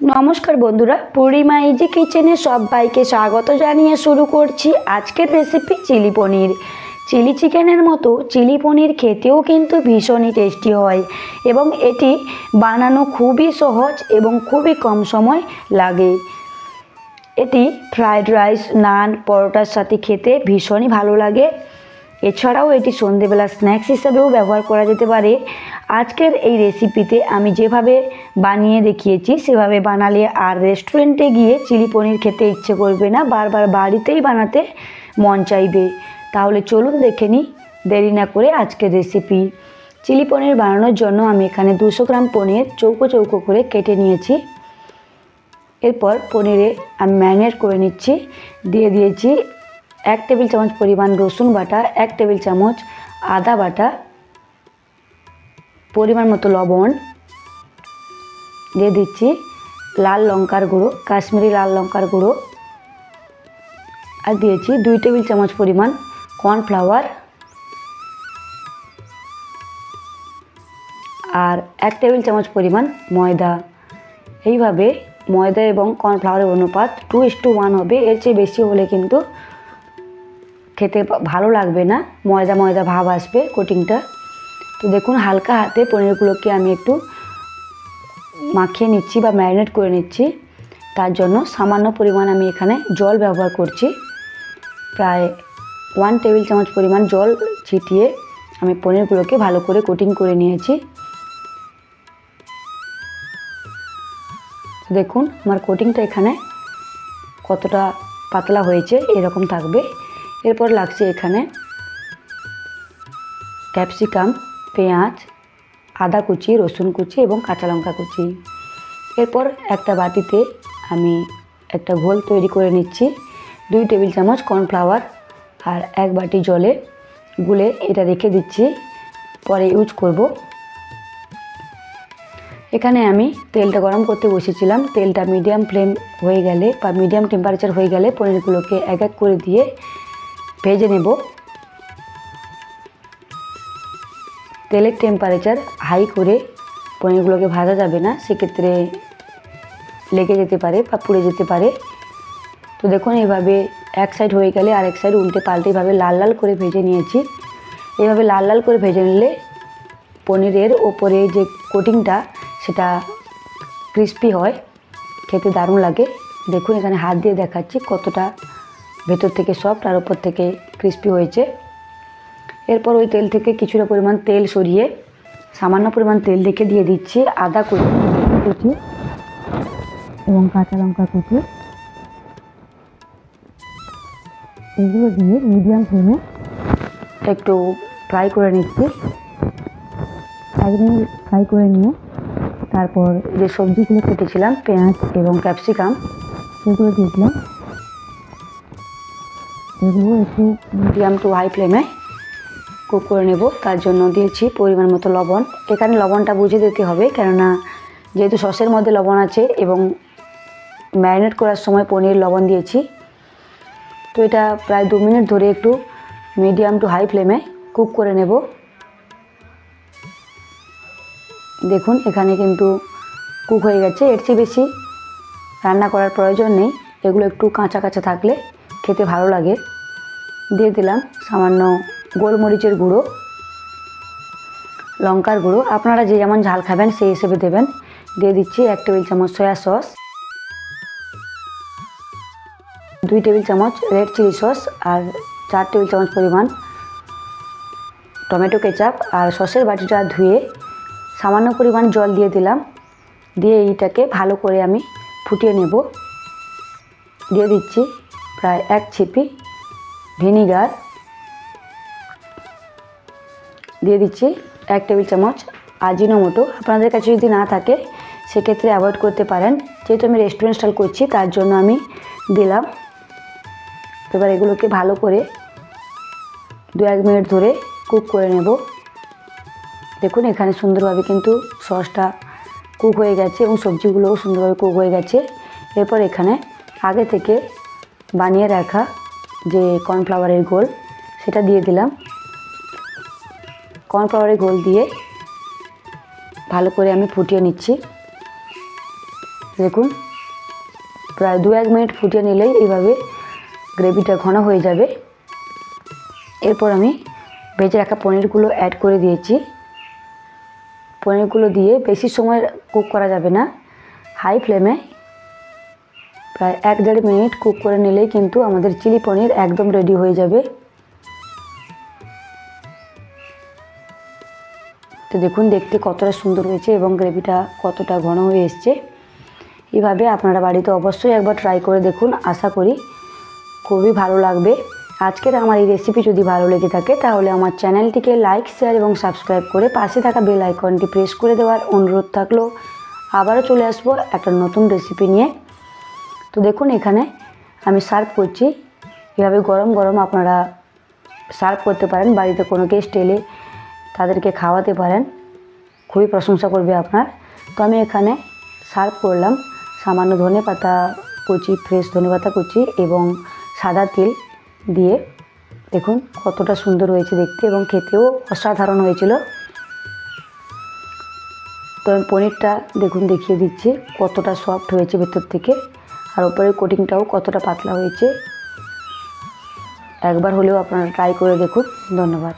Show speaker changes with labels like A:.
A: নমস্কার বন্ধুরা, পূর্ণিমা ইজি কিচেনে সবাইকে স্বাগত জানিয়ে শুরু করছি আজকের রেসিপি চিলি পনির। চিলি চিকেনের মতো চিলি পনির খেতেও কিন্তু ভীষণই টেস্টি হয় এবং এটি বানানো খুবই সহজ এবং খুবই কম সময় লাগে। এটি ফ্রাইড রাইস, নান, পরোটার সাথে খেতে ভীষণই ভালো লাগে। এছাড়াও এটি সন্ধেবেলা স্ন্যাক্স হিসাবেও ব্যবহার করা যেতে পারে। আজকের এই রেসিপিতে আমি যেভাবে বানিয়ে দেখিয়েছি সেভাবে বানালে আর রেস্টুরেন্টে গিয়ে চিলি পনির খেতে ইচ্ছে করবে না, বারবার বাড়িতেই বানাতে মন চাইবে। তাহলে চলুন দেখে নিই দেরি না করে আজকের রেসিপি। চিলি পনির বানানোর জন্য আমি এখানে 200 গ্রাম পনির চৌকো চৌকো করে কেটে নিয়েছি। এরপর পনিরে আমি ম্যারিনেট করে নিচ্ছি। দিয়ে দিয়েছি 1 টেবিল চামচ পরিমাণ রসুন বাটা, 1 টেবিল চামচ আদা বাটা, পরিমাণ মতো লবণ, দিয়ে দিচ্ছি লাল লঙ্কার গুঁড়ো, কাশ্মীরি লাল লঙ্কার গুঁড়ো, আর দিয়েছি 2 টেবিল চামচ পরিমাণ কর্নফ্লাওয়ার আর 1 টেবিল চামচ পরিমাণ ময়দা। এইভাবে ময়দা এবং কর্নফ্লাওয়ারের অনুপাত 2:1 হবে। এর চেয়ে বেশি হলে কিন্তু খেতে ভালো লাগবে না, ময়দা ময়দা ভাব আসবে কোটিংটা। তো দেখুন হালকা হাতে পনিরগুলোকে আমি একটু মাখিয়ে নিচ্ছি বা ম্যারিনেট করে নিচ্ছি। তার জন্য সামান্য পরিমাণ আমি এখানে জল ব্যবহার করছি। প্রায় 1 টেবিল চামচ পরিমাণ জল ছিটিয়ে আমি পনিরগুলোকে ভালো করে কোটিং করে নিয়েছি। দেখুন আমার কোটিংটা এখানে কতটা পাতলা হয়েছে, এরকম থাকবে। এরপর লাগছে এখানে ক্যাপসিকাম, পেঁয়াজ, আদা কুচি, রসুন কুচি এবং কাঁচা লঙ্কা কুচি। এরপর একটা বাটিতে আমি একটা ঘোল তৈরি করে নিচ্ছি। 2 টেবিল চামচ কর্নফ্লাওয়ার আর 1 বাটি জলে গুলে এটা রেখে দিচ্ছি, পরে ইউজ করব। এখানে আমি তেলটা গরম করতে বসেছিলাম। তেলটা মিডিয়াম ফ্লেম হয়ে গেলে বা মিডিয়াম টেম্পারেচার হয়ে গেলে পনিরগুলোকে এক এক করে দিয়ে ভেজে নেব। তেলের টেম্পারেচার হাই করে পনিরগুলোকে ভাজা যাবে না, সেক্ষেত্রে লেগে যেতে পারে বা পুড়ে যেতে পারে। তো দেখুন এইভাবে এক সাইড হয়ে গেলে আরেক সাইড উল্টে পাল্টে এইভাবে লাল লাল করে ভেজে নিয়েছি। এইভাবে লাল লাল করে ভেজে নিলে পনিরের ওপরে যে কোটিংটা সেটা ক্রিস্পি হয়, খেতে দারুণ লাগে। দেখুন এখানে হাত দিয়ে দেখাচ্ছি কতটা ভেতর থেকে সফট আর ওপর থেকে ক্রিস্পি হয়েছে। এরপর ওই তেল থেকে কিছুটা পরিমাণ তেল সরিয়ে সামান্য পরিমাণ তেল রেখে দিয়ে দিচ্ছি আদা কুচি এবং কাঁচা লঙ্কা কুচি। এগুলো দিয়ে মিডিয়াম ফ্লেমে একটু ফ্রাই করে নিচ্ছি। 1 মিনিট ফ্রাই করে নিয়ে তারপর যে সবজিগুলো কেটেছিলাম পেঁয়াজ এবং ক্যাপসিকাম সেগুলো দিয়ে দিলাম। এগুলো একটু মিডিয়াম টু হাই ফ্লেমে কুক করে নেব। তার জন্য দিয়েছি পরিমাণ মতো লবণ। এখানে লবণটা বুঝে দিতে হবে, কেননা যেহেতু সসের মধ্যে লবণ আছে এবং ম্যারিনেট করার সময় পনির লবণ দিয়েছি। তো এটা প্রায় 2 মিনিট ধরে একটু মিডিয়াম টু হাই ফ্লেমে কুক করে নেব। দেখুন এখানে কিন্তু কুক হয়ে গেছে। এর চেয়ে বেশি রান্না করার প্রয়োজন নেই, এগুলো একটু কাঁচা কাঁচা থাকলে খেতে ভালো লাগে। দিয়ে দিলাম সামান্য গোলমরিচের গুঁড়ো, লঙ্কার গুঁড়ো, আপনারা যে যেমন ঝাল খাবেন সেই হিসেবে দেবেন। দিয়ে দিচ্ছি 1 টেবিল চামচ সয়া সস, 2 টেবিল চামচ রেড চিলি সস আর 4 টেবিল চামচ পরিমাণ টমেটো কেচাপ। আর সসের বাটিটা ধুয়ে সামান্য পরিমাণ জল দিয়ে দিলাম। দিয়ে এইটাকে ভালো করে আমি ফুটিয়ে নেব। দিয়ে দিচ্ছি প্রায় 1 ছিপি ভিনিগার, দিয়ে দিচ্ছি 1 টেবিল চামচ আজিনোমোটো। আপনাদের কাছে যদি না থাকে সেক্ষেত্রে অ্যাভয়েড করতে পারেন, যেহেতু আমি রেস্টুরেন্ট স্টাইল করছি তার জন্য আমি দিলাম। এবার এগুলোকে ভালো করে 2-1 মিনিট ধরে কুক করে নেব। দেখুন এখানে সুন্দরভাবে কিন্তু সসটা কুক হয়ে গেছে এবং সবজিগুলোও সুন্দরভাবে কুক হয়ে গেছে। এরপর এখানে আগে থেকে বানিয়ে রাখা যে কর্নফ্লাওয়ারের ঘোল সেটা দিয়ে দিলাম। কর্নফ্লাওয়ারের ঘোল দিয়ে ভালো করে আমি ফুটিয়ে নিচ্ছি। দেখুন প্রায় 2-1 মিনিট ফুটিয়ে নিলেই এইভাবে গ্রেভিটা ঘন হয়ে যাবে। এরপর আমি ভেজে রাখা পনিরগুলো অ্যাড করে দিয়েছি। পনিরগুলো দিয়ে বেশি সময় কুক করা যাবে না, হাই ফ্লেমে প্রায় 1-1.5 মিনিট কুক করে নিলেই কিন্তু আমাদের চিলি পনির একদম রেডি হয়ে যাবে। তো দেখুন দেখতে কতটা সুন্দর হয়েছে এবং গ্রেভিটা কতটা ঘন হয়ে এসছে। এইভাবে আপনারা বাড়িতে অবশ্যই একবার ট্রাই করে দেখুন, আশা করি খুবই ভালো লাগবে। আজকের আমার এই রেসিপি যদি ভালো লেগে থাকে তাহলে আমার চ্যানেলটিকে লাইক, শেয়ার এবং সাবস্ক্রাইব করে পাশে থাকা বেল আইকনটি প্রেস করে দেওয়ার অনুরোধ থাকলো। আবারও চলে আসবো একটা নতুন রেসিপি নিয়ে। তো দেখুন এখানে আমি সার্ভ করছি। এভাবে গরম গরম আপনারা সার্ভ করতে পারেন, বাড়িতে কোনো গেস্ট এলে তাদেরকে খাওয়াতে পারেন, খুবই প্রশংসা করবে আপনার। তো আমি এখানে সার্ভ করলাম সামান্য ধনেপাতা কুচি, ফ্রেশ ধনেপাতা কুচি এবং সাদা তিল দিয়ে। দেখুন কতটা সুন্দর হয়েছে দেখতে এবং খেতেও অসাধারণ হয়েছিল। তো আমি পনিরটা দেখুন দেখিয়ে দিচ্ছি কতটা সফট হয়েছে ভেতর থেকে, আর উপরের কোটিংটাও কতটা পাতলা হয়েছে। একবার হলেও আপনারা ট্রাই করে দেখুন। ধন্যবাদ।